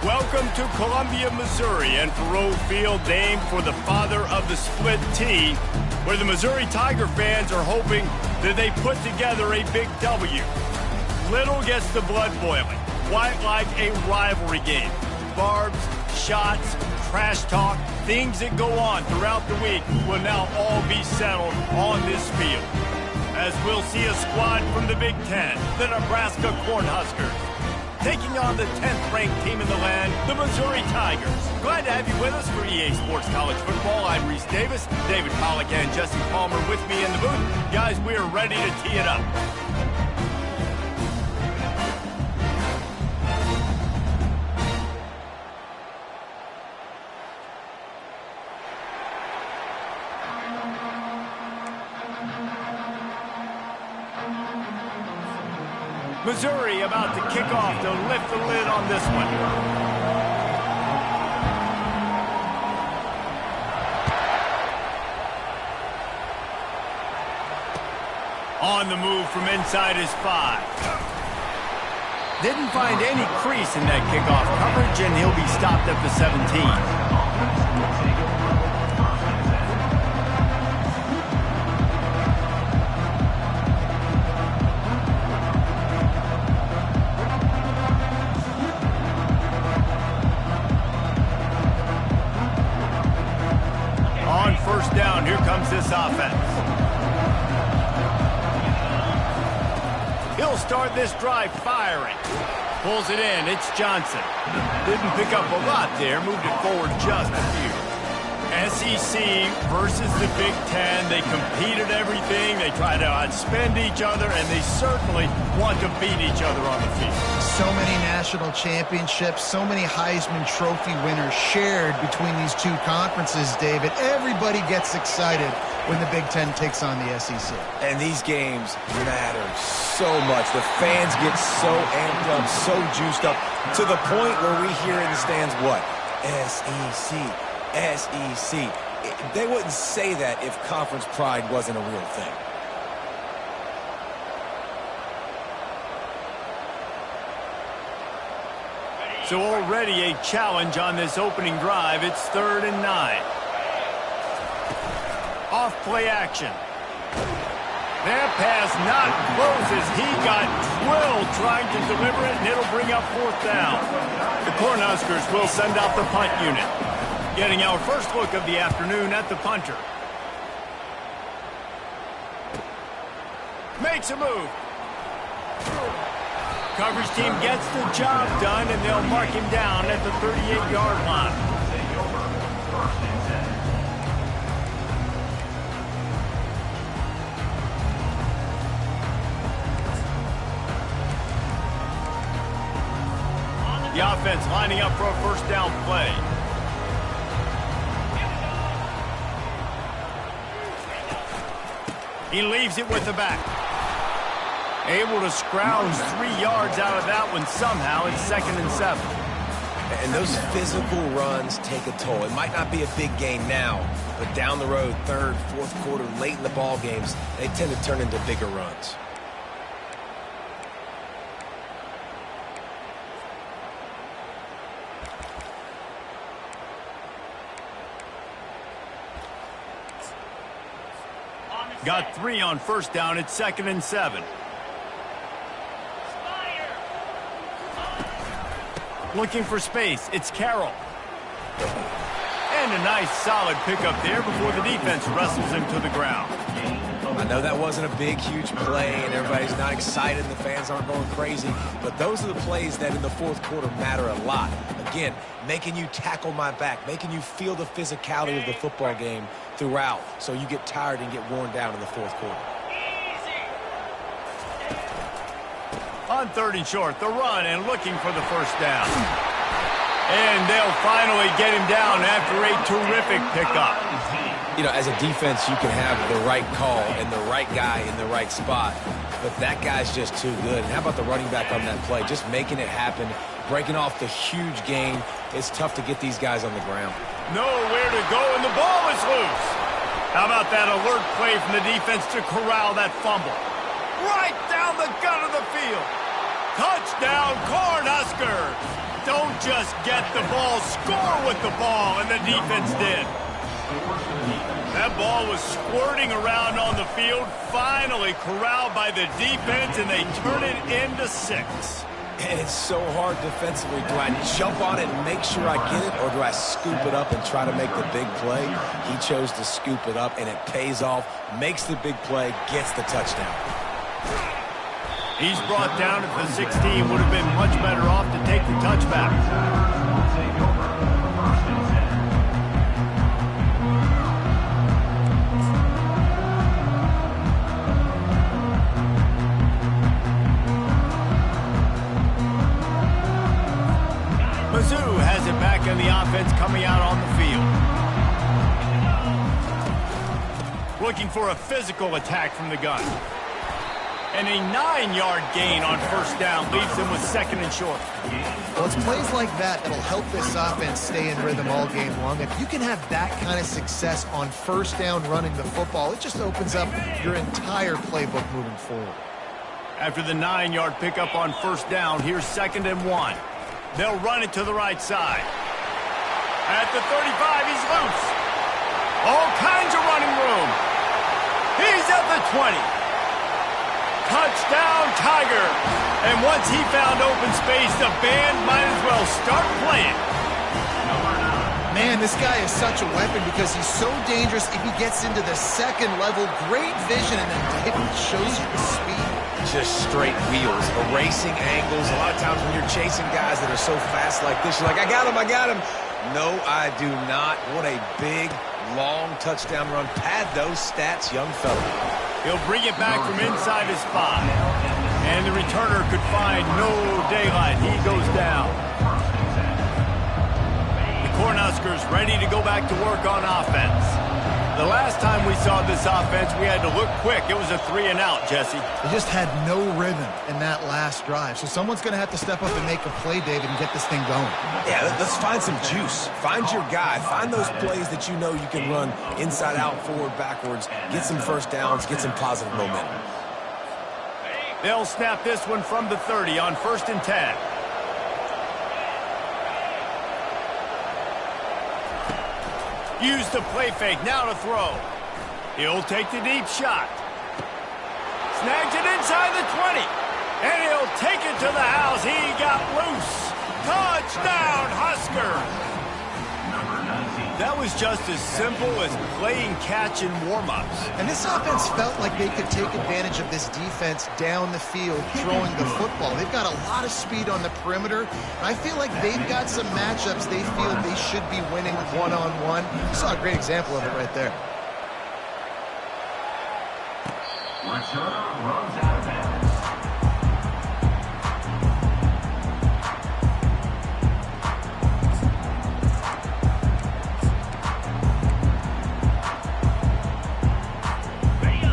Welcome to Columbia, Missouri, and Faroe Field, named for the father of the split T, where the Missouri Tiger fans are hoping that they put together a big W. Little gets the blood boiling, quite like a rivalry game. Barbs, shots, trash talk, things that go on throughout the week will now all be settled on this field. As we'll see a squad from the Big Ten, the Nebraska Cornhuskers, taking on the 10th-ranked team in the land, the Missouri Tigers. Glad to have you with us for EA Sports College Football. I'm Reese Davis, David Pollack and Jesse Palmer with me in the booth. Guys, we are ready to tee it up. Missouri about to kick off to lift the lid on this one. On the move from inside his 5. Didn't find any crease in that kickoff coverage, and he'll be stopped at the 17. First down, here comes this offense. He'll start this drive firing. Pulls it in, it's Johnson. Didn't pick up a lot there, moved it forward just a few. SEC versus the Big Ten. They compete at everything. They try to outspend each other, and they certainly want to beat each other on the field. So many national championships, so many Heisman Trophy winners shared between these two conferences, David. Everybody gets excited when the Big Ten takes on the SEC. And these games matter so much. The fans get so amped up, so juiced up, to the point where we hear in the stands, what? SEC. SEC. They wouldn't say that if conference pride wasn't a real thing. So already a challenge on this opening drive. It's 3rd and 9. Off play action. That pass not close as he got drilled trying to deliver it, and it'll bring up 4th down. The Cornhuskers will send out the punt unit. Getting our first look of the afternoon at the punter. Makes a move. Coverage team gets the job done, and they'll mark him down at the 38-yard line. The offense lining up for a first down play. He leaves it with the back. Able to scrounge 3 yards out of that one somehow. It's 2nd and 7. And those physical runs take a toll. It might not be a big gain now, but down the road, 3rd, 4th quarter, late in the ball games, they tend to turn into bigger runs. Got 3 on first down. It's 2nd and 7. Looking for space. It's Carroll. And a nice solid pickup there before the defense wrestles him to the ground. I know that wasn't a big, huge play, and everybody's not excited, and the fans aren't going crazy, but those are the plays that in the 4th quarter matter a lot. Again, making you tackle my back, making you feel the physicality of the football game throughout, so you get tired and get worn down in the 4th quarter. On 3rd and short, the run and looking for the first down. And they'll finally get him down after a terrific pickup. You know, as a defense, you can have the right call and the right guy in the right spot, but that guy's just too good. And how about the running back on that play? Just making it happen, breaking off the huge gain. It's tough to get these guys on the ground. Nowhere to go, and the ball is loose. How about that alert play from the defense to corral that fumble? Right down the gut of the field. Touchdown, Cornhuskers. Don't just get the ball, score with the ball, and the defense did. That ball was squirting around on the field, finally corralled by the defense, and they turn it into 6. And it's so hard defensively. Do I jump on it and make sure I get it, or do I scoop it up and try to make the big play? He chose to scoop it up, and it pays off, makes the big play, gets the touchdown. He's brought down at the 16. Would have been much better off to take the touchback. Mizzou has it back in the offense coming out on the field. Looking for a physical attack from the gun. And a 9-yard gain on first down leaves them with 2nd and short. Well, it's plays like that that'll help this offense stay in rhythm all game long. If you can have that kind of success on first down running the football, it just opens up your entire playbook moving forward. After the 9-yard pickup on first down, here's 2nd and 1. They'll run it to the right side. At the 35, he's loose. All kinds of running room. He's at the 20. Touchdown, Tiger. And once he found open space, the band might as well start playing. Man, this guy is such a weapon because he's so dangerous if he gets into the second level. Great vision, and then David shows you the speed. Just straight wheels, erasing angles. A lot of times when you're chasing guys that are so fast like this, you're like, I got him, I got him. No, I do not. What a big, long touchdown run. Pad those stats, young fella. He'll bring it back from inside his 5. And the returner could find no daylight. He goes down. The Cornhuskers ready to go back to work on offense. The last time we saw this offense, we had to look quick. It was a 3-and-out, Jesse. They just had no rhythm in that last drive. So someone's going to have to step up and make a play, David, and get this thing going. Yeah, let's find some juice. Find your guy. Find those plays that you know you can run inside out, forward, backwards. Get some first downs. Get some positive momentum. They'll snap this one from the 30 on 1st and 10. Use the play fake, now to throw. He'll take the deep shot. Snags it inside the 20. And he'll take it to the house. He got loose. Touchdown, Husker. That was just as simple as playing catch in warm-ups. And this offense felt like they could take advantage of this defense down the field throwing the football. They've got a lot of speed on the perimeter, and I feel like they've got some matchups they feel they should be winning one-on-one. You saw a great example of it right there.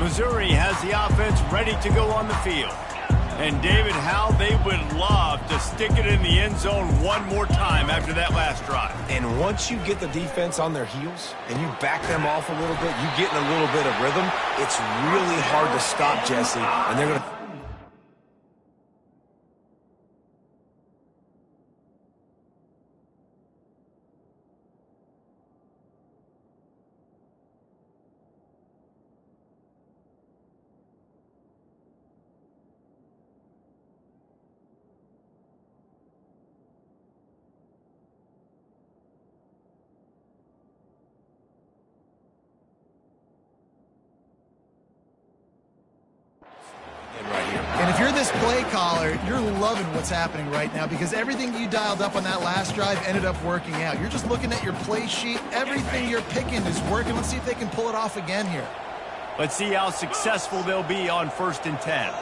Missouri has the offense ready to go on the field. And David, how they would love to stick it in the end zone one more time after that last drive. And once you get the defense on their heels and you back them off a little bit, you get in a little bit of rhythm, it's really hard to stop, Jesse. And they're going to... And if you're this play caller, you're loving what's happening right now because everything you dialed up on that last drive ended up working out. You're just looking at your play sheet. Everything you're picking is working. Let's see if they can pull it off again here. Let's see how successful they'll be on 1st and 10.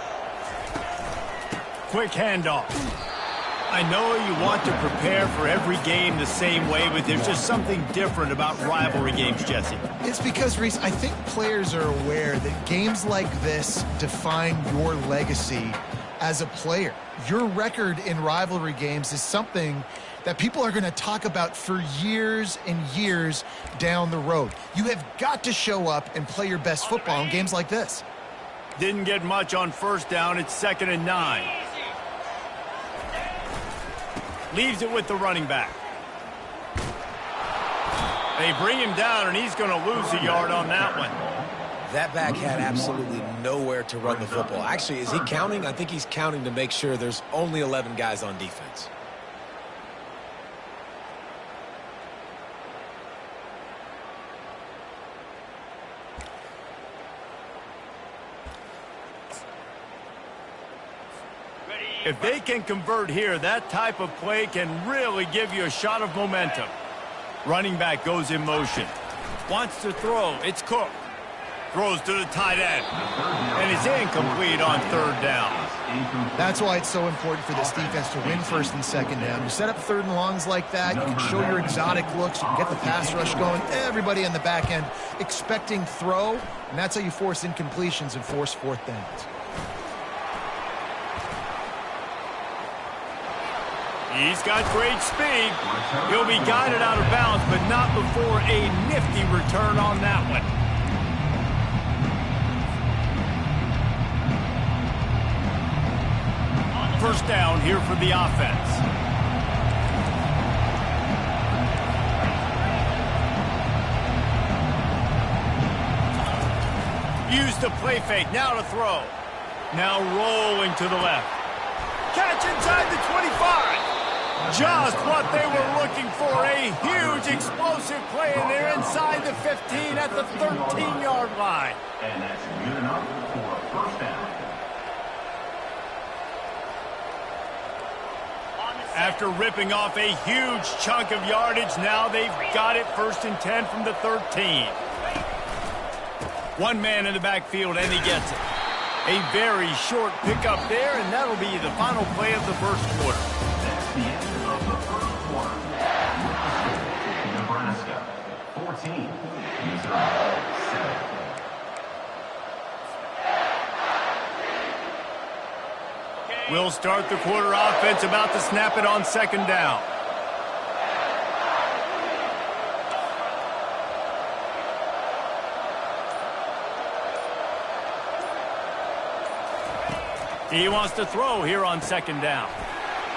Quick handoff. I know you want to prepare for every game the same way, but there's just something different about rivalry games, Jesse. It's because, Reese, I think players are aware that games like this define your legacy as a player. Your record in rivalry games is something that people are going to talk about for years and years down the road. You have got to show up and play your best football in games like this. Didn't get much on 1st down. It's 2nd and 9. Leaves it with the running back. They bring him down, and he's going to lose a yard on that one. That back had absolutely nowhere to run the football. Actually, is he counting? I think he's counting to make sure there's only 11 guys on defense. If they can convert here, that type of play can really give you a shot of momentum. Running back goes in motion. Wants to throw. It's Cook. Throws to the tight end. And it's incomplete on third down. That's why it's so important for this defense to win first and second down. You set up third and longs like that, you can show your exotic looks, you can get the pass rush going. Everybody in the back end expecting throw, and that's how you force incompletions and force fourth downs. He's got great speed. He'll be guided out of bounds, but not before a nifty return on that one. First down here for the offense. Use the play fake. Now to throw. Now rolling to the left. Catch inside the 25. Just what they were looking for. A huge explosive play, and they're inside the 15 at the 13-yard line. And that's good enough for a first down. After ripping off a huge chunk of yardage, now they've got it first and 10 from the 13. One man in the backfield, and he gets it. A very short pickup there, and that'll be the final play of the first quarter. That's the end of the first quarter. Nebraska 14, Missouri 7. We'll start the quarter offense, about to snap it on second down. He wants to throw here on second down.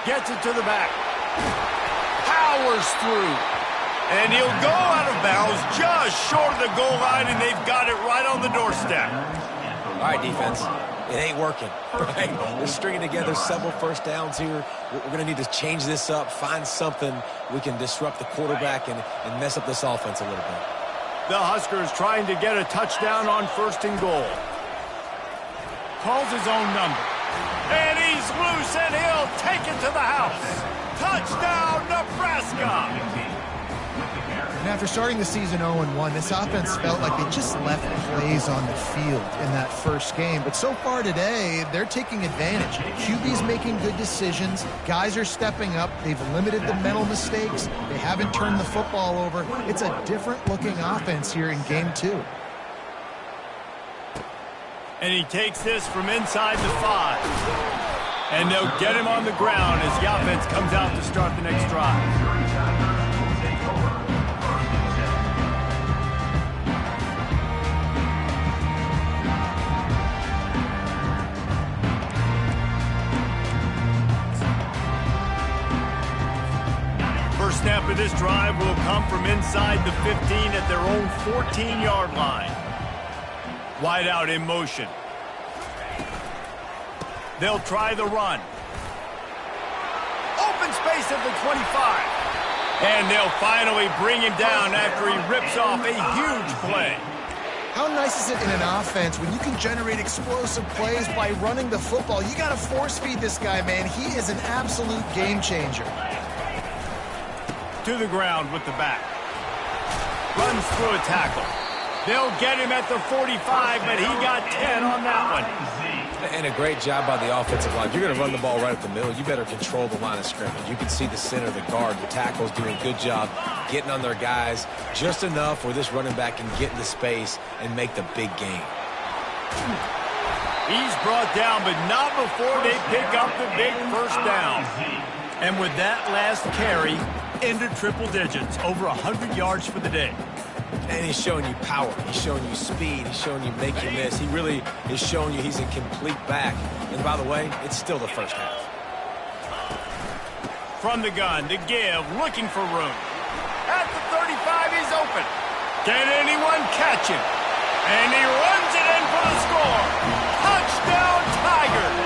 Gets it to the back. Powers through. And he'll go out of bounds just short of the goal line, and they've got it right on the doorstep. All right, defense. It ain't working, right? They're stringing together several first downs here. We're going to need to change this up, find something we can disrupt the quarterback and mess up this offense a little bit. The Huskers trying to get a touchdown on first and goal. Calls his own number. And he's loose, and he'll take it to the house. Touchdown, Nebraska! And after starting the season 0-1, this offense felt like they just left plays on the field in that first game. But so far today, they're taking advantage. QB's making good decisions. Guys are stepping up. They've limited the mental mistakes. They haven't turned the football over. It's a different-looking offense here in Game 2. And he takes this from inside the 5. And they'll get him on the ground as the offense comes out to start the next drive. First snap of this drive will come from inside the 15 at their own 14-yard line. Wide out in motion. They'll try the run. Open space at the 25. And they'll finally bring him down after he rips off a huge play. How nice is it in an offense when you can generate explosive plays by running the football? You got to force feed this guy, man. He is an absolute game changer. To the ground with the back. Runs through a tackle. They'll get him at the 45, but he got 10 on that one. And a great job by the offensive line. If you're going to run the ball right up the middle, you better control the line of scrimmage. You can see the center, the guard, the tackles doing a good job getting on their guys just enough where this running back can get into space and make the big game. He's brought down, but not before they pick up the big first down. And with that last carry, into triple digits, over 100 yards for the day. And he's showing you power. He's showing you speed. He's showing you make you miss. He really is showing you he's a complete back. And by the way, it's still the first half. From the gun, to give, looking for room. At the 35, he's open. Can anyone catch him? And he runs it in for the score. Touchdown, Tigers!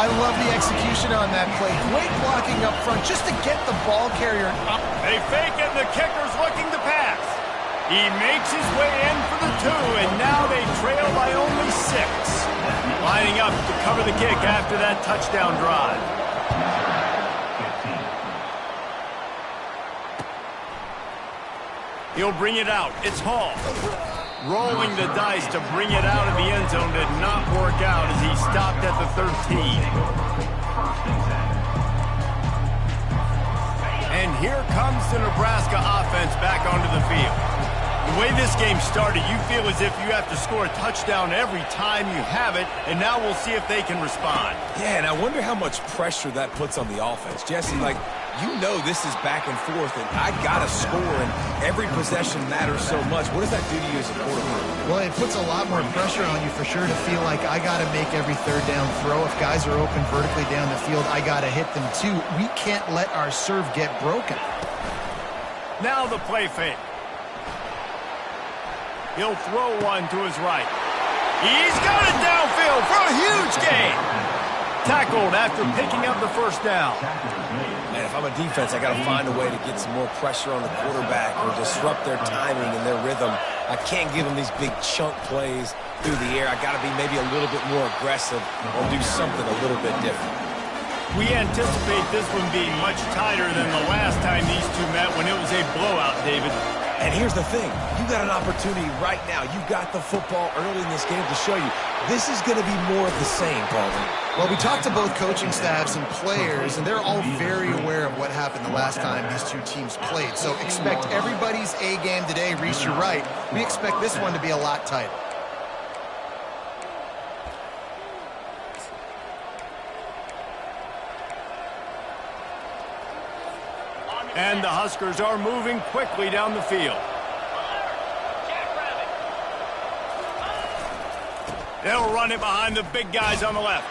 I love the execution on that play. Great blocking up front just to get the ball carrier up. They fake it, and the kicker's looking to pass. He makes his way in for the 2, and now they trail by only 6. Lining up to cover the kick after that touchdown drive. He'll bring it out. It's Hall. Rolling the dice to bring it out of the end zone did not work out as he stopped at the 13. And here comes the Nebraska offense back onto the field. The way this game started, you feel as if you have to score a touchdown every time you have it, and now we'll see if they can respond. Yeah, and I wonder how much pressure that puts on the offense. Jesse, like, you know this is back and forth, and I got to score, and every possession matters so much. What does that do to you as a quarterback? Well, it puts a lot more pressure on you for sure to feel like I got to make every third down throw. If guys are open vertically down the field, I got to hit them too. We can't let our serve get broken. Now the play fake. He'll throw one to his right. He's got it downfield for a huge gain. Tackled after picking up the first down. Man, if I'm a defense, I got to find a way to get some more pressure on the quarterback or disrupt their timing and their rhythm. I can't give them these big chunk plays through the air. I got to be maybe a little bit more aggressive or do something a little bit different. We anticipate this one being much tighter than the last time these two met when it was a blowout, David. And here's the thing. You got an opportunity right now. You've got the football early in this game to show you. This is going to be more of the same, Paulie. Well, we talked to both coaching staffs and players, and they're all very aware of what happened the last time these two teams played. So expect everybody's A game today. Reese, you're right. We expect this one to be a lot tighter. And the Huskers are moving quickly down the field. They'll run it behind the big guys on the left.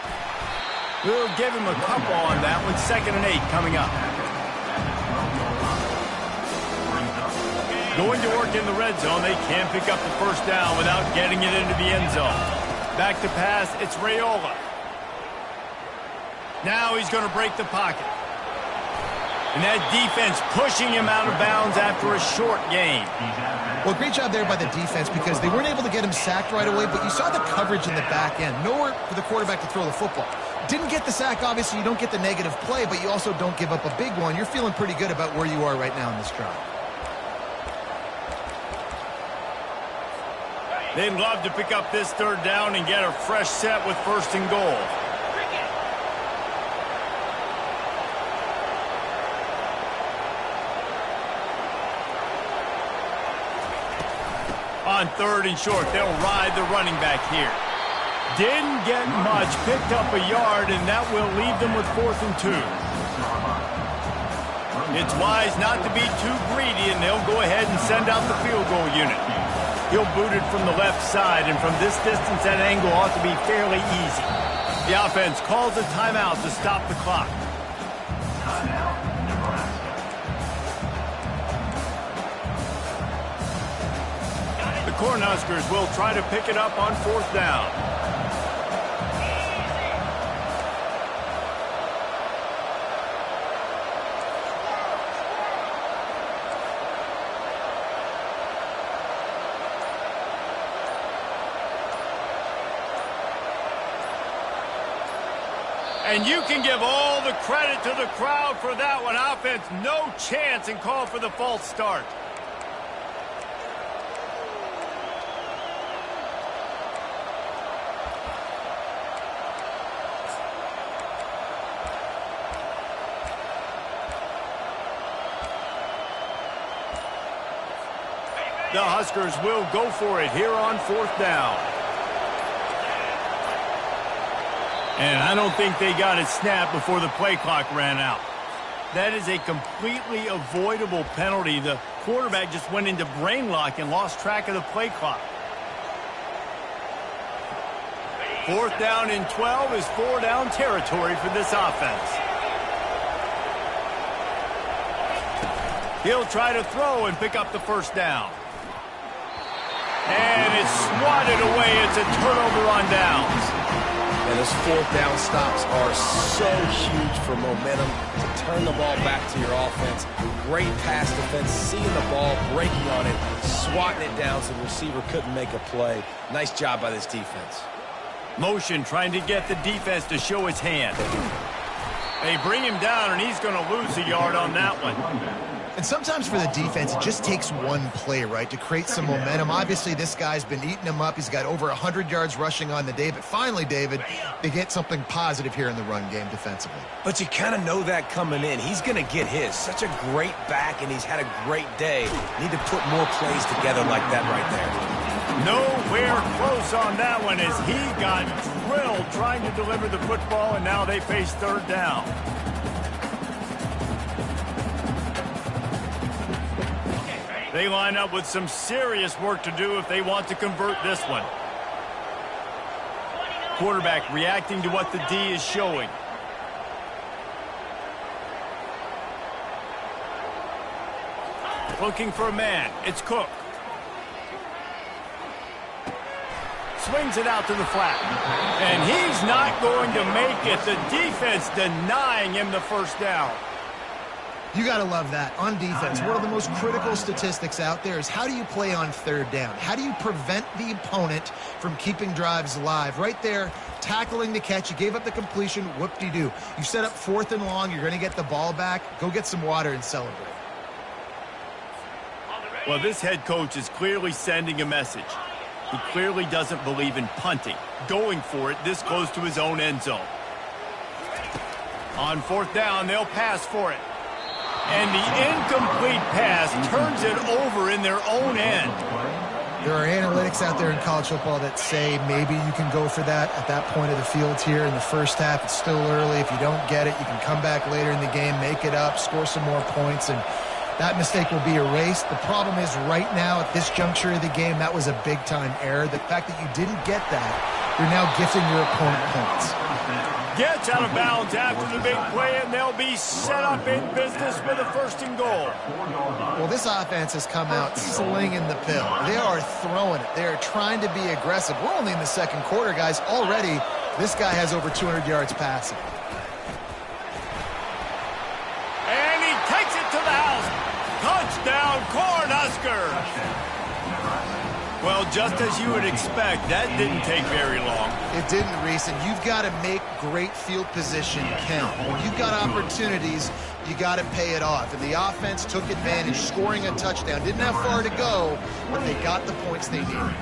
We'll give him a couple on that with 2nd and 8 coming up. Going to work in the red zone, they can't pick up the first down without getting it into the end zone. Back to pass, it's Raiola. Now he's going to break the pocket. And that defense pushing him out of bounds after a short gain. Well, great job there by the defense because they weren't able to get him sacked right away, but you saw the coverage in the back end. Nowhere for the quarterback to throw the football. Didn't get the sack, obviously. You don't get the negative play, but you also don't give up a big one. You're feeling pretty good about where you are right now in this drive. They'd love to pick up this 3rd down and get a fresh set with 1st and goal. On 3rd and short, they'll ride the running back here. Didn't get much, picked up a yard, and that will leave them with 4th and 2. It's wise not to be too greedy, and they'll go ahead and send out the field goal unit. He'll boot it from the left side, and from this distance, that angle ought to be fairly easy. The offense calls a timeout to stop the clock. The Cornhuskers will try to pick it up on 4th down. And you can give all the credit to the crowd for that one. Offense, no chance, and call for the false start. The Huskers will go for it here on 4th down. And I don't think they got it snapped before the play clock ran out. That is a completely avoidable penalty. The quarterback just went into brain lock and lost track of the play clock. 4th down and 12 is 4-down territory for this offense. He'll try to throw and pick up the first down. And it's swatted away. It's a turnover on downs. And those fourth down stops are so huge for momentum to turn the ball back to your offense. Great pass defense, seeing the ball, breaking on it, swatting it down so the receiver couldn't make a play. Nice job by this defense. Motion trying to get the defense to show his hand. They bring him down, and he's going to lose a yard on that one. And sometimes for the defense, it just takes one play, right, to create some momentum. Obviously, this guy's been eating him up. He's got over 100 yards rushing on the day. But finally, David, they get something positive here in the run game defensively. But you kind of know that coming in. He's going to get his. Such a great back, and he's had a great day. Need to put more plays together like that right there. Nowhere close on that one as he got drilled trying to deliver the football, and now they face third down. They line up with some serious work to do if they want to convert this one. Quarterback reacting to what the D is showing. Looking for a man. It's Cook. Swings it out to the flat. And he's not going to make it. The defense denying him the first down. You got to love that. On defense, one of the most critical statistics out there is how do you play on third down? How do you prevent the opponent from keeping drives alive? Right there, tackling the catch. You gave up the completion. Whoop-de-doo. You set up 4th and long. You're going to get the ball back. Go get some water and celebrate. Well, this head coach is clearly sending a message. He clearly doesn't believe in punting, going for it this close to his own end zone. On 4th down, they'll pass for it. And the incomplete pass turns it over in their own end. There are analytics out there in college football that say maybe you can go for that at that point of the field here in the first half. It's still early. If you don't get it, you can come back later in the game, make it up, score some more points, and that mistake will be erased. The problem is right now at this juncture of the game, that was a big-time error. The fact that you didn't get that, you're now gifting your opponent points. Gets out of bounds after the big play, and they'll be set up in business with a 1st and goal. Well, this offense has come out slinging the pill. They are throwing it. They are trying to be aggressive. We're only in the 2nd quarter, guys. Already, this guy has over 200 yards passing. And he takes it to the house. Touchdown, Cornhuskers! Well, just as you would expect, that didn't take very long. It didn't, Reese, and you've got to make great field position count. When you've got opportunities, you got to pay it off. And the offense took advantage, scoring a touchdown. Didn't have far to go, but they got the points they needed.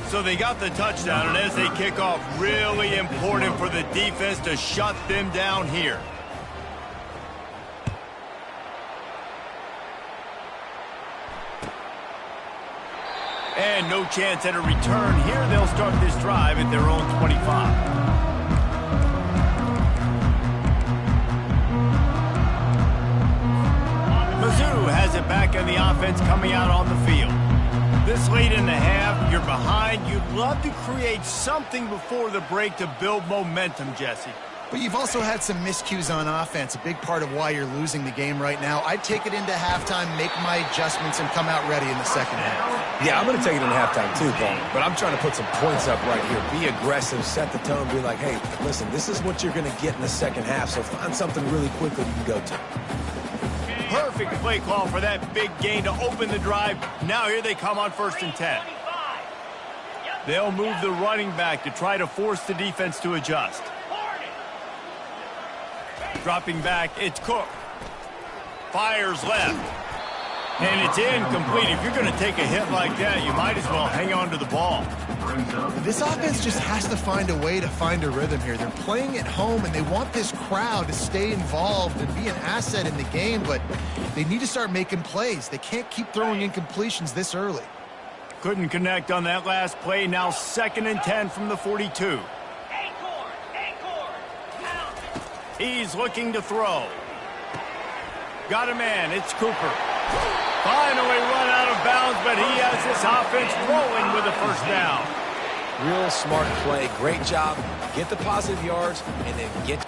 So they got the touchdown, and as they kick off, really important for the defense to shut them down here. And no chance at a return here. They'll start this drive at their own 25. Mizzou has it back in the offense coming out on the field. This late in the half, you're behind. You'd love to create something before the break to build momentum, Jesse. But you've also had some miscues on offense, a big part of why you're losing the game right now. I'd take it into halftime, make my adjustments, and come out ready in the 2nd half. Yeah, I'm going to take it into halftime too, Paul. But I'm trying to put some points up right here. Be aggressive, set the tone, be like, hey, listen, this is what you're going to get in the 2nd half, so find something really quickly you can go to. Perfect play call for that big gain to open the drive. Now here they come on 1st and 10. They'll move the running back to try to force the defense to adjust. Dropping back, it's Cook. Fires left. And it's incomplete. If you're going to take a hit like that, you might as well hang on to the ball. This offense just has to find a way to find a rhythm here. They're playing at home, and they want this crowd to stay involved and be an asset in the game, but they need to start making plays. They can't keep throwing incompletions this early. Couldn't connect on that last play. Now 2nd and 10 from the 42. He's looking to throw. Got a man. It's Cooper. Finally run out of bounds, but he has this offense rolling with a 1st down. Real smart play. Great job. Get the positive yards and then get...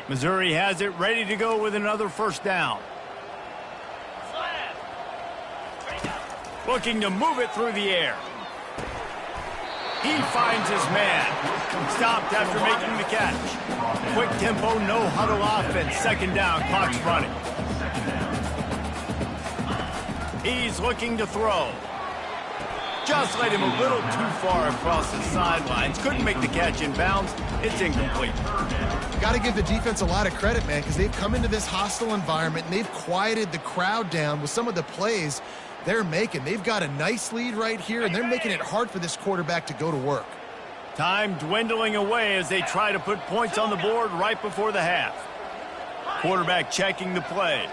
Missouri has it ready to go with another first down. Looking to move it through the air. He finds his man. Stopped after making the catch. Quick tempo, no huddle offense. Second down, clock's running. He's looking to throw. Just led him a little too far across the sidelines. Couldn't make the catch in bounds. It's incomplete. Got to give the defense a lot of credit, man, because they've come into this hostile environment and they've quieted the crowd down with some of the plays they're making. They've got a nice lead right here, and they're making it hard for this quarterback to go to work. Time dwindling away as they try to put points on the board right before the half. Quarterback checking the play.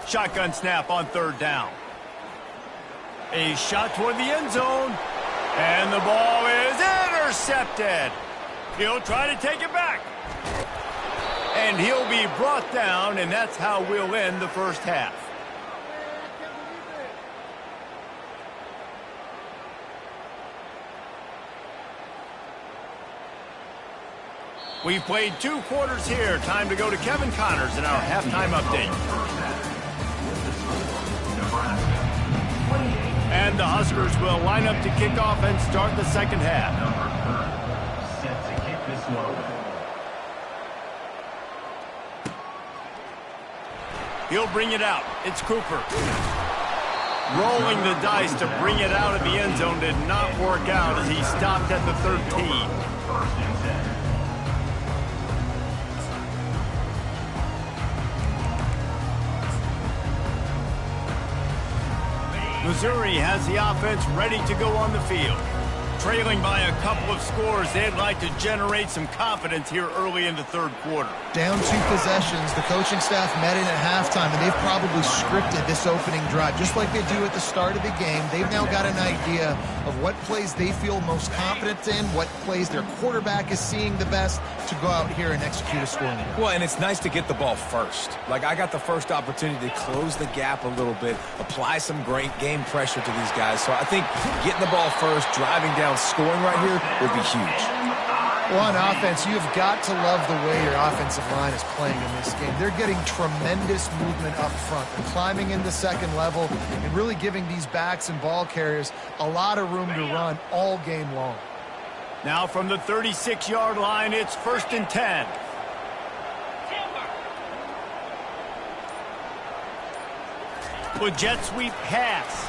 Shotgun snap on third down. A shot toward the end zone, and the ball is intercepted. He'll try to take it back. And he'll be brought down, and that's how we'll end the first half. We've played 2 quarters here. Time to go to Kevin Connors in our halftime update. And the Huskers will line up to kick off and start the second half. Set to kick this one. He'll bring it out. It's Cooper. Rolling the dice to bring it out of the end zone did not work out as he stopped at the 13. Missouri has the offense ready to go on the field. Trailing by a couple of scores, they'd like to generate some confidence here early in the third quarter. Down 2 possessions, the coaching staff met in at halftime, and they've probably scripted this opening drive. Just like they do at the start of the game, they've now got an idea of what plays they feel most confident in, what plays their quarterback is seeing the best to go out here and execute a scoring drive. Well, and it's nice to get the ball first. Like, I got the first opportunity to close the gap a little bit, apply some great game pressure to these guys. So I think getting the ball first, driving down, scoring right here would be huge. Well, on offense, you've got to love the way your offensive line is playing in this game. They're getting tremendous movement up front. They're climbing in the second level and really giving these backs and ball carriers a lot of room to run all game long. Now from the 36-yard line, it's 1st and 10. With jet sweep pass.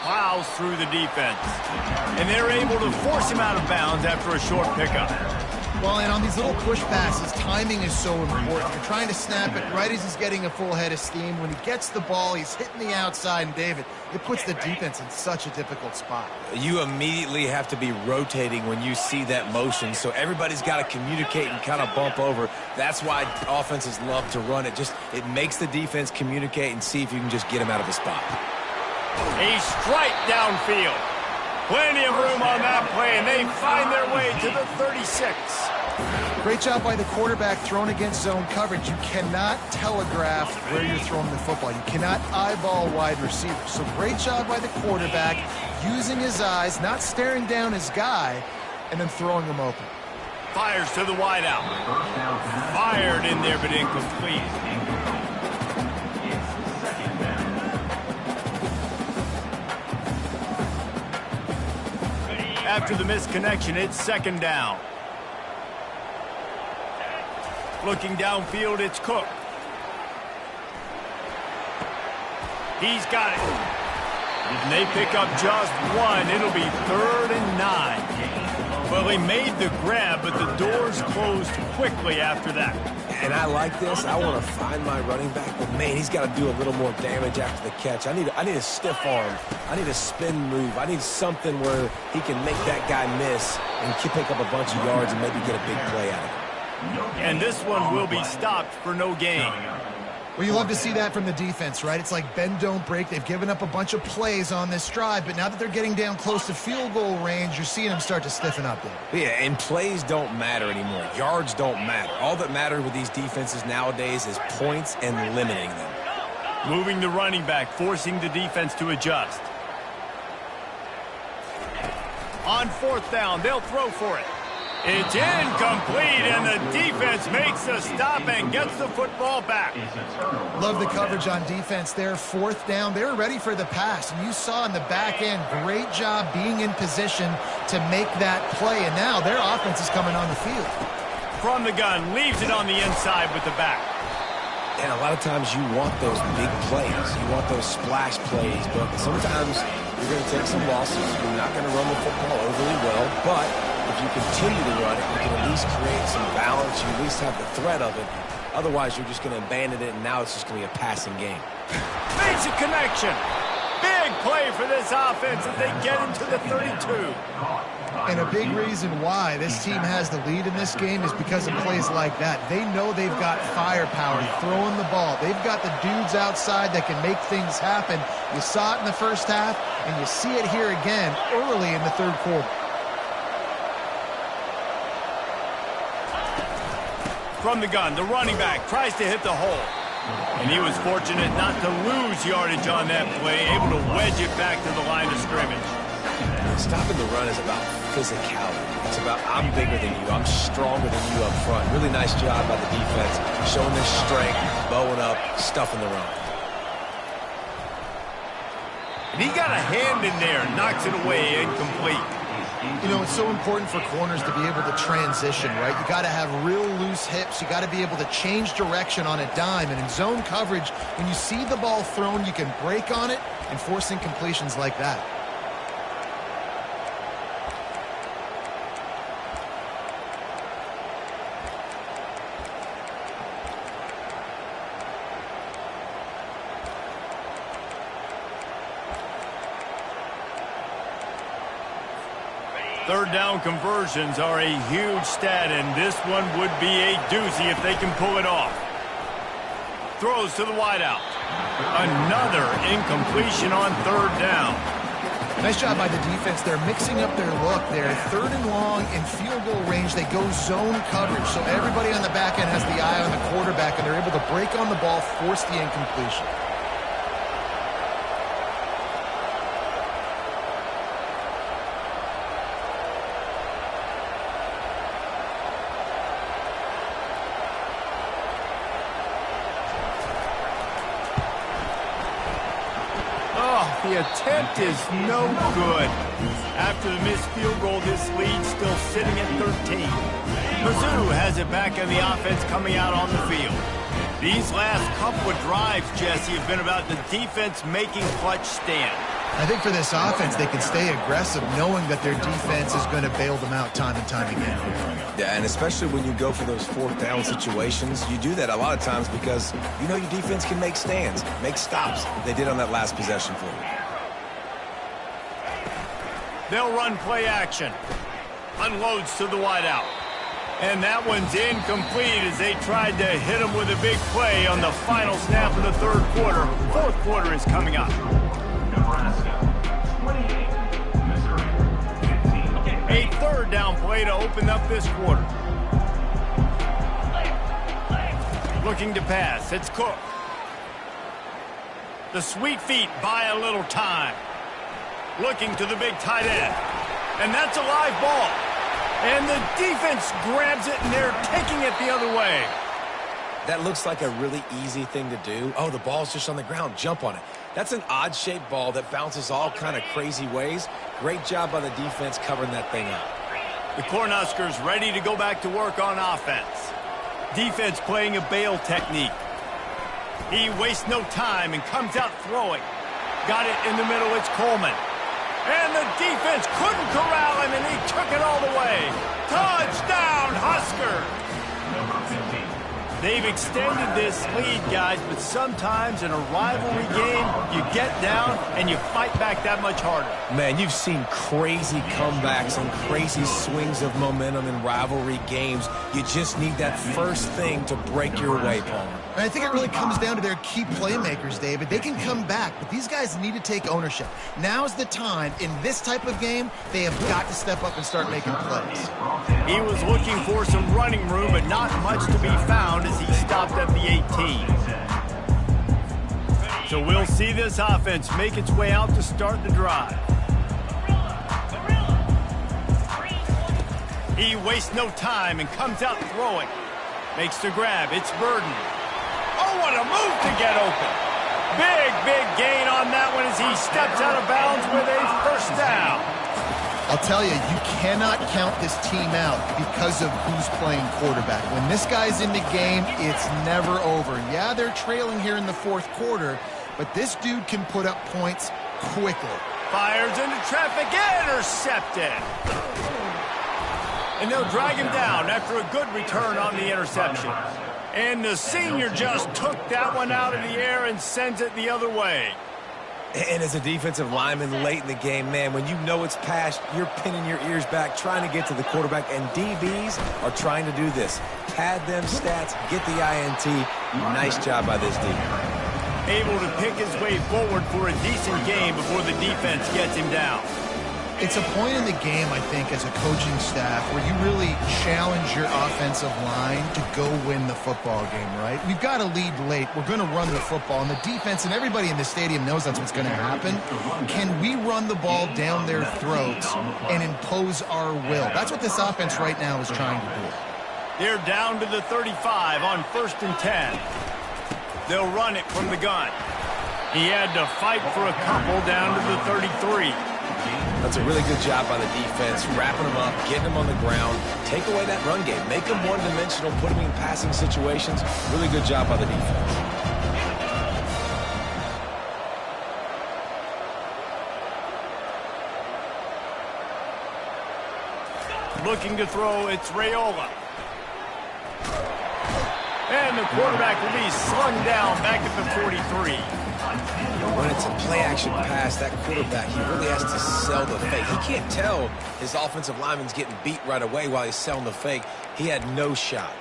Plows through the defense. And they're able to force him out of bounds after a short pickup. Well, and on these little push passes, timing is so important. You're trying to snap it right as he's getting a full head of steam. When he gets the ball, he's hitting the outside, and David, it puts the defense in such a difficult spot. You immediately have to be rotating when you see that motion, so everybody's got to communicate and kind of bump over. That's why offenses love to run it. It makes the defense communicate and see if you can just get him out of a spot. A strike downfield. Plenty of room on that play, and they find their way to the 36. Great job by the quarterback thrown against zone coverage. You cannot telegraph where you're throwing the football. You cannot eyeball wide receivers. So great job by the quarterback using his eyes, not staring down his guy, and then throwing him open. Fires to the wideout. Fired in there, but incomplete. After the missed connection, it's 2nd down. Looking downfield, it's Cook. He's got it. And they pick up just 1. It'll be 3rd and 9. Well, he made the grab, but the doors closed quickly after that. And I like this. I want to find my running back, but man, he's got to do a little more damage after the catch. I need a stiff arm. I need a spin move. I need something where he can make that guy miss and pick up a bunch of yards and maybe get a big play out of it. And this one will be stopped for no gain. Well, you love to see that from the defense, right? It's like bend, don't break. They've given up a bunch of plays on this drive, but now that they're getting down close to field goal range, you're seeing them start to stiffen up there. Yeah, and plays don't matter anymore. Yards don't matter. All that matters with these defenses nowadays is points and limiting them. Moving the running back, forcing the defense to adjust. On fourth down, they'll throw for it. It's incomplete, and the defense makes the stop and gets the football back. Love the coverage on defense there. Fourth down, they were ready for the pass, and you saw in the back end, great job being in position to make that play, and now their offense is coming on the field. From the gun, leaves it on the inside with the back. And a lot of times you want those big plays. You want those splash plays, but sometimes you're going to take some losses. You're not going to run the football overly well, but if you continue to run it, you can at least create some balance. You at least have the threat of it. Otherwise, you're just going to abandon it, and now it's just going to be a passing game. Makes a connection. Big play for this offense as they get into the 32. And a big reason why this team has the lead in this game is because of plays like that. They know they've got firepower throwing the ball. They've got the dudes outside that can make things happen. You saw it in the first half, and you see it here again early in the third quarter. From the gun, the running back tries to hit the hole. And he was fortunate not to lose yardage on that play, able to wedge it back to the line of scrimmage. Stopping the run is about physicality. It's about I'm bigger than you. I'm stronger than you up front. Really nice job by the defense, showing their strength, bowing up, stuffing the run. And he got a hand in there, knocks it away, incomplete. You know, it's so important for corners to be able to transition, right? You got to have real loose hips. You got to be able to change direction on a dime. And in zone coverage, when you see the ball thrown, you can break on it and force incompletions like that. Third down conversions are a huge stat, and this one would be a doozy if they can pull it off. Throws to the wideout. Another incompletion on third down. Nice job by the defense. They're mixing up their look there. Third and long in field goal range. They go zone coverage. So everybody on the back end has the eye on the quarterback, and they're able to break on the ball, force the incompletion. The attempt is no good. After the missed field goal, this lead still sitting at 13. Mizzou has it back on the offense coming out on the field. These last couple of drives, Jesse, have been about the defense making clutch stand. I think for this offense, they can stay aggressive knowing that their defense is going to bail them out time and time again. Yeah, and especially when you go for those fourth down situations, you do that a lot of times because you know your defense can make stands, make stops. They did on that last possession for you. They'll run play action. Unloads to the wideout. And that one's incomplete as they tried to hit him with a big play on the final snap of the third quarter. Fourth quarter is coming up. Nebraska, 28. Missouri, 15. A third down play to open up this quarter. Looking to pass. It's Cook. The sweet feet buy a little time. Looking to the big tight end. And that's a live ball. And the defense grabs it, and they're taking it the other way. That looks like a really easy thing to do. Oh, the ball's just on the ground. Jump on it. That's an odd-shaped ball that bounces all kind of crazy ways. Great job by the defense covering that thing up. The Cornhuskers ready to go back to work on offense. Defense playing a bail technique. He wastes no time and comes out throwing. Got it in the middle. It's Coleman. And the defense couldn't corral him, and he took it all the way. Touchdown, Husker! Number 15. They've extended this lead, guys, but sometimes in a rivalry game, you get down and you fight back that much harder. Man, you've seen crazy comebacks and crazy swings of momentum in rivalry games. You just need that first thing to break your way, Palmer. And I think it really comes down to their key playmakers, David. They can come back, but these guys need to take ownership. Now's the time. In this type of game, they have got to step up and start making plays. He was looking for some running room, but not much to be found as he stopped at the 18. So we'll see this offense make its way out to start the drive. He wastes no time and comes out throwing. Makes the grab. It's Burden. Oh, what a move to get open. Big gain on that one as he steps out of bounds with a first down. I'll tell you, you cannot count this team out because of who's playing quarterback. When this guy's in the game, it's never over. Yeah, they're trailing here in the fourth quarter, but this dude can put up points quickly. Fires into traffic, intercepted. And they'll drag him down after a good return on the interception. And the senior just took that one out of the air and sends it the other way. And as a defensive lineman late in the game, man, when you know it's past, you're pinning your ears back, trying to get to the quarterback, and DBs are trying to do this. Pad them stats, get the INT. Nice job by this D. Able to pick his way forward for a decent game before the defense gets him down. It's a point in the game, I think, as a coaching staff where you really challenge your offensive line to go win the football game, right? We've got to lead late. We're going to run the football, and the defense and everybody in the stadium knows that's what's going to happen. Can we run the ball down their throats and impose our will? That's what this offense right now is trying to do. They're down to the 35 on 1st and 10. They'll run it from the gun. He had to fight for a couple down to the 33. That's a really good job by the defense, wrapping them up, getting them on the ground, take away that run game, make them one-dimensional, put them in passing situations. Really good job by the defense. Looking to throw, it's Raiola. And the quarterback will be slung down back at the 43. When it's a play-action pass, that quarterback, he really has to sell the fake. He can't tell his offensive lineman's getting beat right away while he's selling the fake. He had no shot.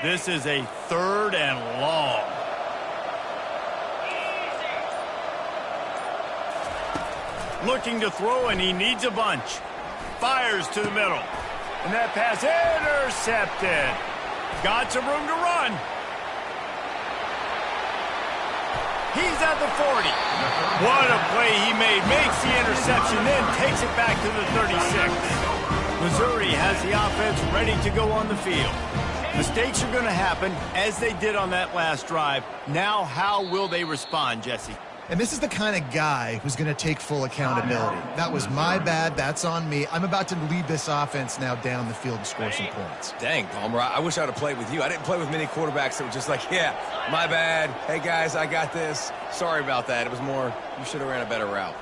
This is a 3rd and long. Looking to throw, and he needs a bunch. Fires to the middle. And that pass intercepted. Got some room to run. He's at the 40. What a play he made. Makes the interception, then takes it back to the 36. Missouri has the offense ready to go on the field. Mistakes are going to happen, as they did on that last drive. Now, how will they respond, Jesse? And this is the kind of guy who's going to take full accountability. That was my bad. That's on me. I'm about to lead this offense now down the field and score some points. Dang, Palmer, I wish I'd have played with you. I didn't play with many quarterbacks that were just like, yeah, my bad. Hey, guys, I got this. Sorry about that. It was more, you should have ran a better route.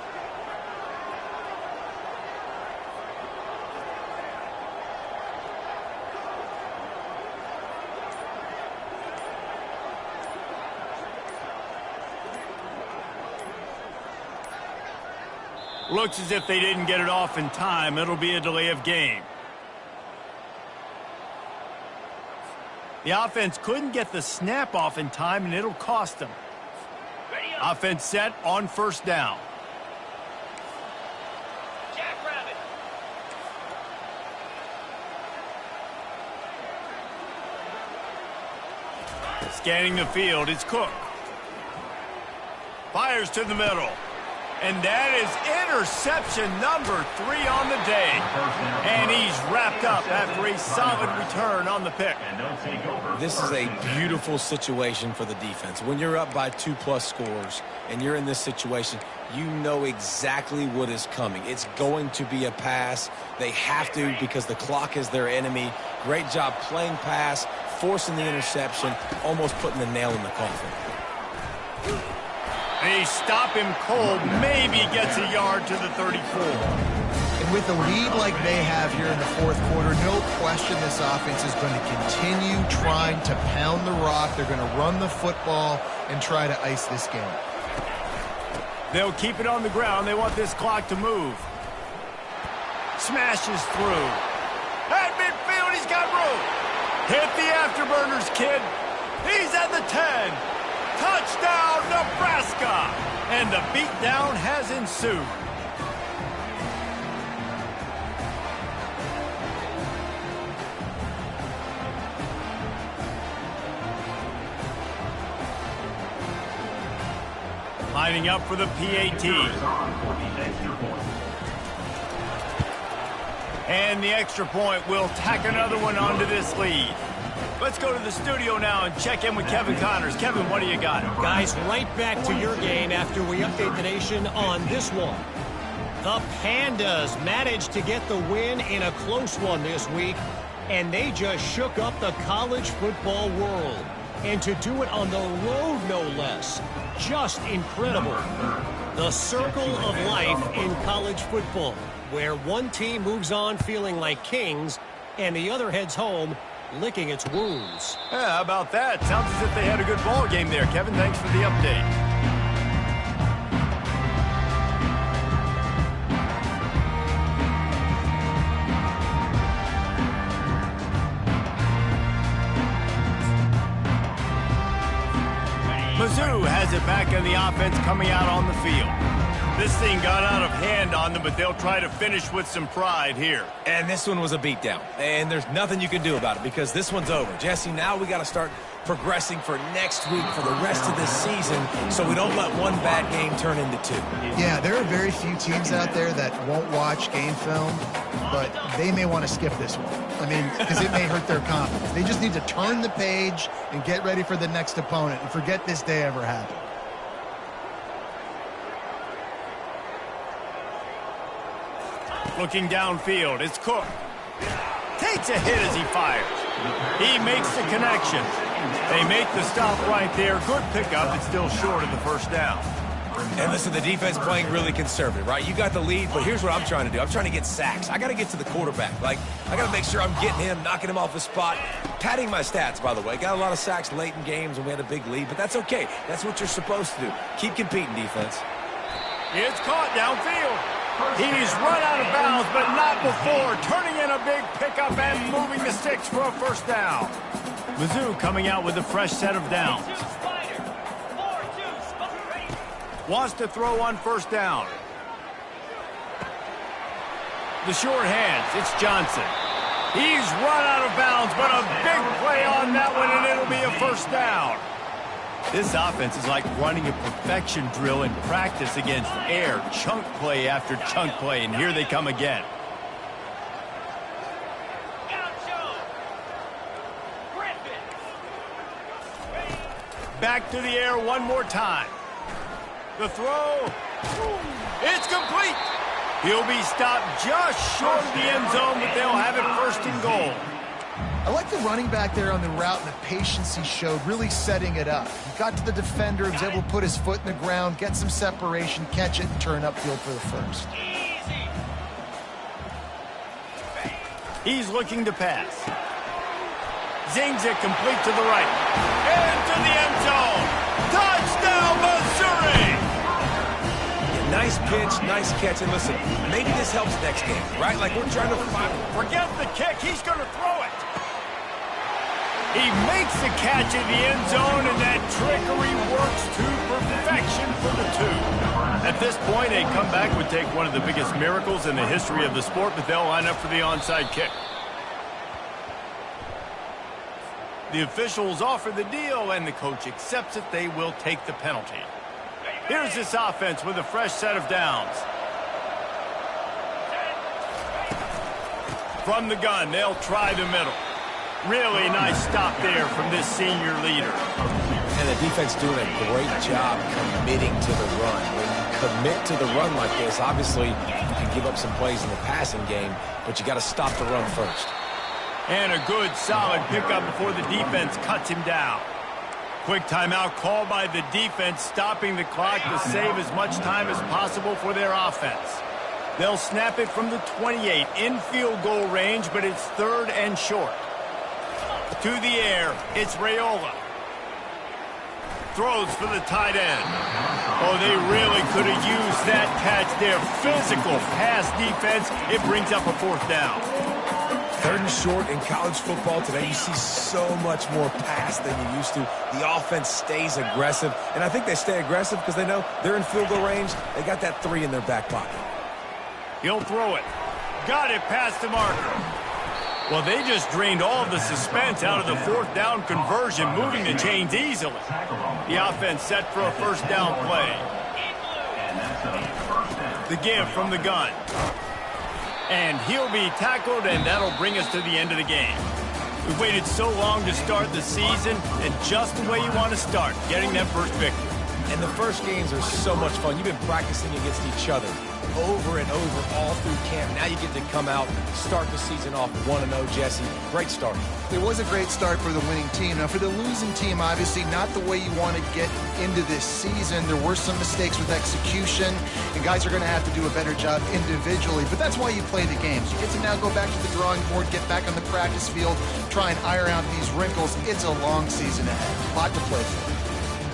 Looks as if they didn't get it off in time. It'll be a delay of game. The offense couldn't get the snap off in time, and it'll cost them. Offense set on 1st down. Scanning the field, it's Cook. Fires to the middle. And that is interception number 3 on the day. And he's wrapped up after a solid return on the pick. This is a beautiful situation for the defense. When you're up by 2+ scores and you're in this situation, you know exactly what is coming. It's going to be a pass. They have to because the clock is their enemy. Great job playing pass, forcing the interception, almost putting the nail in the coffin. They stop him cold, maybe gets a yard to the 34. And with a lead like they have here in the fourth quarter, no question this offense is going to continue trying to pound the rock. They're going to run the football and try to ice this game. They'll keep it on the ground. They want this clock to move. Smashes through. At midfield, he's got room. Hit the afterburners, kid. He's at the 10. Touchdown, Nebraska! And the beatdown has ensued. Lining up for the PAT. And the extra point will tack another one onto this lead. Let's go to the studio now and check in with Kevin Connors. Kevin, what do you got? Guys, right back to your game after we update the nation on this one. The Pandas managed to get the win in a close one this week, and they just shook up the college football world. And to do it on the road, no less. Just incredible. The circle of life in college football, where one team moves on feeling like kings, and the other heads home licking its wounds. Yeah, how about that? Sounds as if they had a good ball game there. Kevin, thanks for the update. Mizzou has it back in the offense coming out on the field. This thing got out of hand on them, but they'll try to finish with some pride here. And this one was a beatdown. And there's nothing you can do about it because this one's over. Jesse, now we got to start progressing for next week for the rest of this season so we don't let one bad game turn into 2. Yeah, there are very few teams out there that won't watch game film, but they may want to skip this one. I mean, because it may hurt their confidence. They just need to turn the page and get ready for the next opponent and forget this day ever happened. Looking downfield, it's Cook. Takes a hit as he fires. He makes the connection. They make the stop right there. Good pickup, but still short of the first down. And listen, the defense playing really conservative, right? You got the lead, but here's what I'm trying to do. I'm trying to get sacks. I got to get to the quarterback. Like, I got to make sure I'm getting him, knocking him off the spot. Padding my stats, by the way. Got a lot of sacks late in games when we had a big lead, but that's okay. That's what you're supposed to do. Keep competing, defense. It's caught downfield. He's run out of bounds, but not before. Turning in a big pickup and moving the sticks for a first down. Mizzou coming out with a fresh set of downs. Wants to throw on first down. The short hands, it's Johnson. He's run out of bounds, but a big play on that one, and it'll be a first down. This offense is like running a perfection drill in practice against air. Chunk play after chunk play, and here they come again. Back to the air one more time. The throw. It's complete. He'll be stopped just short of the end zone, but they'll have it first and goal. I like the running back there on the route and the patience he showed, really setting it up. He got to the defender, he was able to put his foot in the ground, get some separation, catch it, and turn upfield for the first. He's looking to pass. Zings it complete to the right. Into the end zone. Touchdown, Missouri! Nice pitch, nice catch. And listen, maybe this helps next game, right? Like we're trying to find... Forget the kick. He's going to throw it. He makes the catch in the end zone, and that trickery works to perfection for the 2. At this point, a comeback would take one of the biggest miracles in the history of the sport, but they'll line up for the onside kick. The officials offer the deal, and the coach accepts it. They will take the penalty. Here's this offense with a fresh set of downs. From the gun, they'll try the middle. Really nice stop there from this senior leader. And the defense doing a great job committing to the run. When you commit to the run like this, obviously you can give up some plays in the passing game, but you got to stop the run first. And a good, solid pickup before the defense cuts him down. Quick timeout called by the defense, stopping the clock to save as much time as possible for their offense. They'll snap it from the 28 in field goal range, but it's 3rd and short. To the air, it's Raiola. Throws for the tight end. Oh, they really could have used that catch there. Physical pass defense. It brings up a 4th down. 3rd and short in college football today. You see so much more pass than you used to. The offense stays aggressive, and I think they stay aggressive because they know they're in field goal range. They got that 3 in their back pocket. He'll throw it. Got it past the marker. Well, they just drained all of the suspense out of the 4th down conversion, moving the chains easily. The offense set for a 1st down play. The give from the gun. And he'll be tackled, and that'll bring us to the end of the game. We've waited so long to start the season, and just the way you want to start, getting that first victory. And the first games are so much fun. You've been practicing against each other over and over all through camp. Now you get to come out, start the season off 1-0, Jesse. Great start. It was a great start for the winning team. Now, for the losing team, obviously not the way you want to get into this season. There were some mistakes with execution, and guys are going to have to do a better job individually. But that's why you play the games. You get to now go back to the drawing board, get back on the practice field, try and iron out these wrinkles. It's a long season ahead. A lot to play for.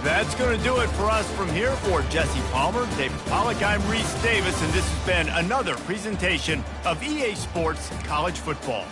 That's going to do it for us from here. For Jesse Palmer, David Pollack, I'm Reese Davis, and this has been another presentation of EA Sports College Football.